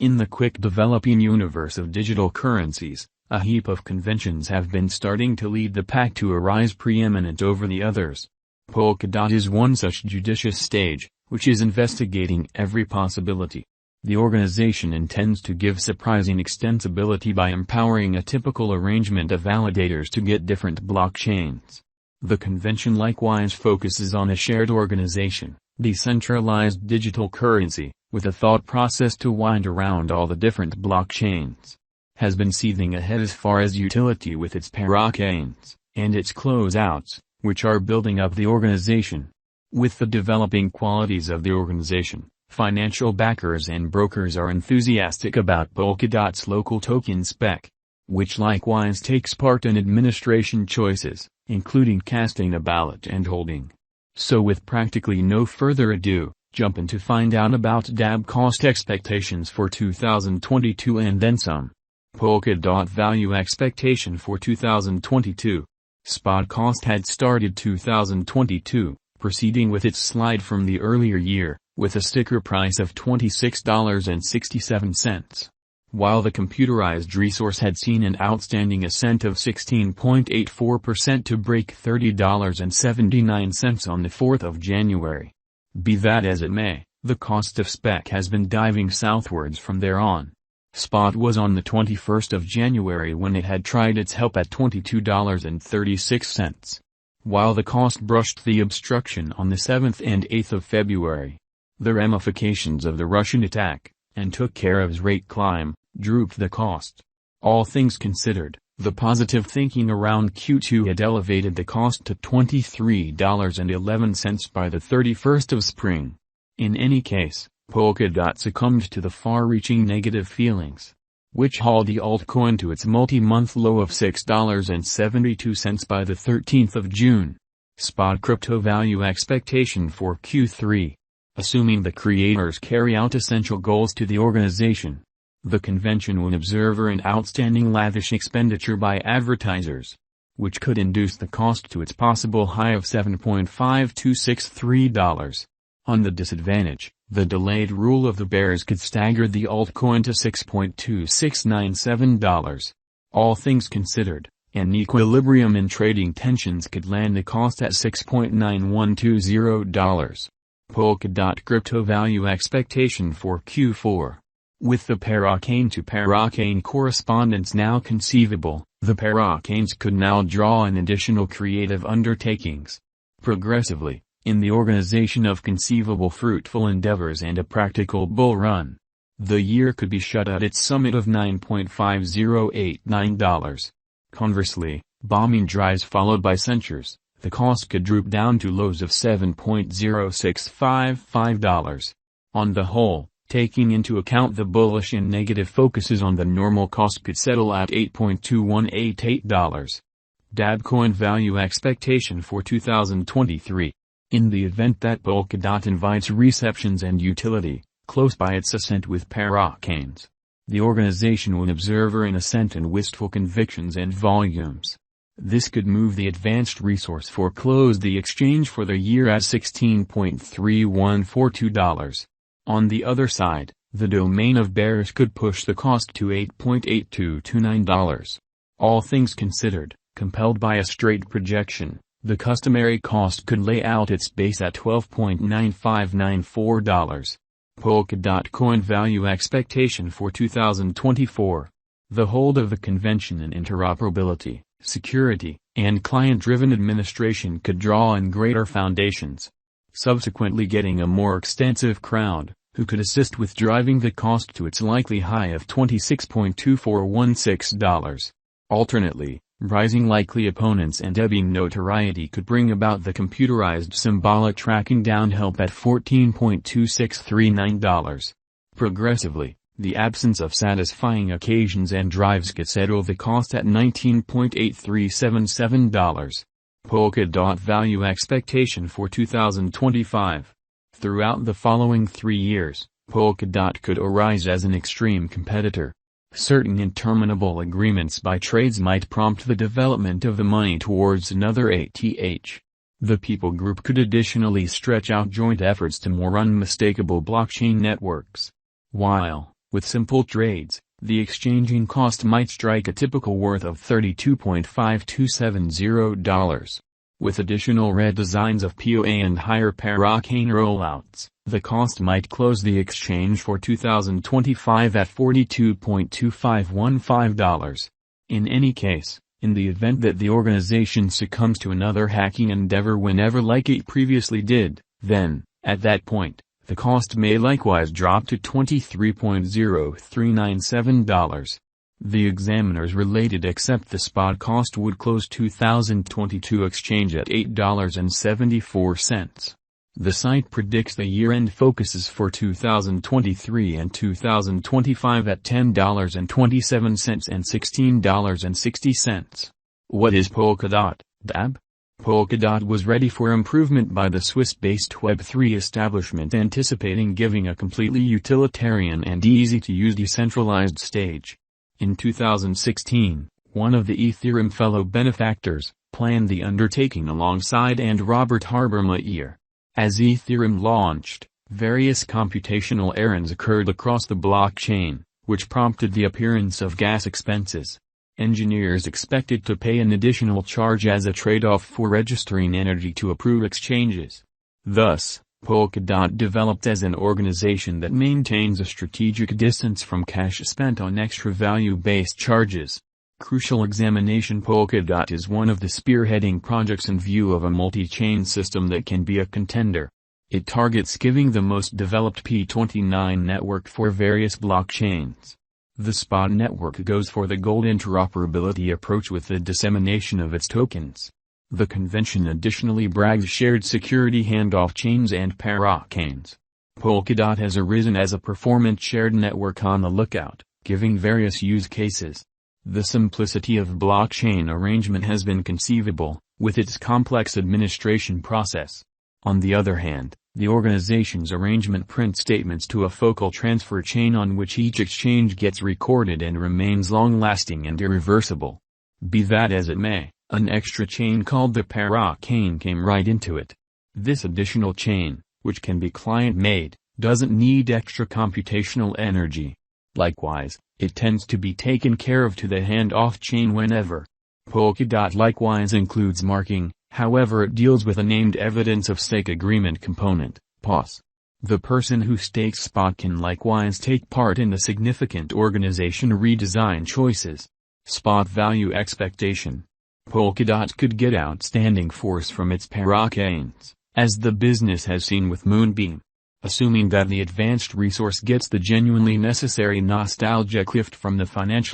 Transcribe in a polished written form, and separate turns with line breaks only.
In the quick-developing universe of digital currencies, a heap of conventions have been starting to lead the pack to arise preeminent over the others. Polkadot is one such judicious stage, which is investigating every possibility. The organization intends to give surprising extensibility by empowering a typical arrangement of validators to get different blockchains. The convention likewise focuses on a shared organization, decentralized digital currency, with a thought process to wind around all the different blockchains. Has been seething ahead as far as utility with its parachains, and its closeouts, which are building up the organization. With the developing qualities of the organization, financial backers and brokers are enthusiastic about Polkadot's local token spec, which likewise takes part in administration choices, including casting a ballot and holding. So with practically no further ado, jump in to find out about DAB cost expectations for 2022 and then some. Polkadot value expectation for 2022. Spot cost had started 2022, proceeding with its slide from the earlier year, with a sticker price of $26.67. While the computerized resource had seen an outstanding ascent of 16.84% to break $30.79 on the 4th of January. Be that as it may, the cost of spec has been diving southwards from there on. Spot was on the 21st of January when it had tried its help at $22.36. While the cost brushed the obstruction on the 7th and 8th of February. The ramifications of the Russian attack, and took care of its rate climb, drooped the cost. All things considered, the positive thinking around Q2 had elevated the cost to $23.11 by the 31st of spring. In any case, Polkadot succumbed to the far-reaching negative feelings, which hauled the altcoin to its multi-month low of $6.72 by the 13th of June. Spot crypto value expectation for Q3. Assuming the creators carry out essential goals to the organization, the convention will observe an outstanding lavish expenditure by advertisers, which could induce the cost to its possible high of $7.5263. On the disadvantage, the delayed rule of the bears could stagger the altcoin to $6.2697. All things considered, an equilibrium in trading tensions could land the cost at $6.9120. Polkadot crypto value expectation for Q4. With the parachain to parachain correspondence now conceivable, the parachains could now draw in additional creative undertakings. Progressively, in the organization of conceivable fruitful endeavors and a practical bull run, the year could be shut at its summit of $9.5089. Conversely, bombing drives followed by censures, the cost could droop down to lows of $7.0655. On the whole, taking into account the bullish and negative focuses on the normal cost could settle at $8.2188. DAB coin value expectation for 2023. In the event that Polkadot invites receptions and utility, close by its ascent with parachains, the organization will observe an ascent in wistful convictions and volumes. This could move the advanced resource for close the exchange for the year at $16.3142. On the other side, the domain of bears could push the cost to $8.8229. All things considered, compelled by a straight projection, the customary cost could lay out its base at $12.9594. Polkadot coin value expectation for 2024. The hold of the convention in interoperability, security, and client-driven administration could draw in greater foundations, subsequently getting a more extensive crowd, who could assist with driving the cost to its likely high of $26.2416. Alternately, rising likely opponents and ebbing notoriety could bring about the computerized symbolic tracking down help at $14.2639. Progressively, the absence of satisfying occasions and drives could settle the cost at $19.8377. Polkadot value expectation for 2025. Throughout the following 3 years, Polkadot could arise as an extreme competitor. Certain interminable agreements by trades might prompt the development of the money towards another ATH. The people group could additionally stretch out joint efforts to more unmistakable blockchain networks. While, With simple trades, the exchanging cost might strike a typical worth of $32.5270. With additional redesigns of POA and higher parachain rollouts, the cost might close the exchange for 2025 at $42.2515. In any case, in the event that the organization succumbs to another hacking endeavor whenever like it previously did, then, at that point, the cost may likewise drop to $23.0397. The examiners related except the spot cost would close 2022 exchange at $8.74. The site predicts the year-end focuses for 2023 and 2025 at $10.27 and $16.60. What is Polkadot, DAB? Polkadot was ready for improvement by the Swiss-based Web3 establishment, anticipating giving a completely utilitarian and easy-to-use decentralized stage. In 2016, one of the Ethereum fellow benefactors planned the undertaking alongside and Robert Habermeyer. As Ethereum launched, various computational errands occurred across the blockchain, which prompted the appearance of gas expenses. Engineers expected to pay an additional charge as a trade-off for registering energy to approved exchanges. Thus, Polkadot developed as an organization that maintains a strategic distance from cash spent on extra value-based charges. Crucial examination. Polkadot is one of the spearheading projects in view of a multi-chain system that can be a contender. It targets giving the most developed P29 network for various blockchains. The spot network goes for the gold interoperability approach with the dissemination of its tokens. The convention additionally brags shared security handoff chains and parachains. Polkadot has arisen as a performant shared network on the lookout, giving various use cases. The simplicity of blockchain arrangement has been conceivable, with its complex administration process. On the other hand, the organization's arrangement prints statements to a focal transfer chain on which each exchange gets recorded and remains long-lasting and irreversible. Be that as it may, an extra chain called the parachain came right into it. This additional chain, which can be client-made, doesn't need extra computational energy. Likewise, it tends to be taken care of to the handoff chain whenever. Polkadot likewise includes marking, however it deals with a named evidence of stake agreement component, POS. The person who stakes spot can likewise take part in the significant organization redesign choices. Spot value expectation. Polkadot could get outstanding force from its parachains, as the business has seen with Moonbeam. Assuming that the advanced resource gets the genuinely necessary nostalgic lift from the financial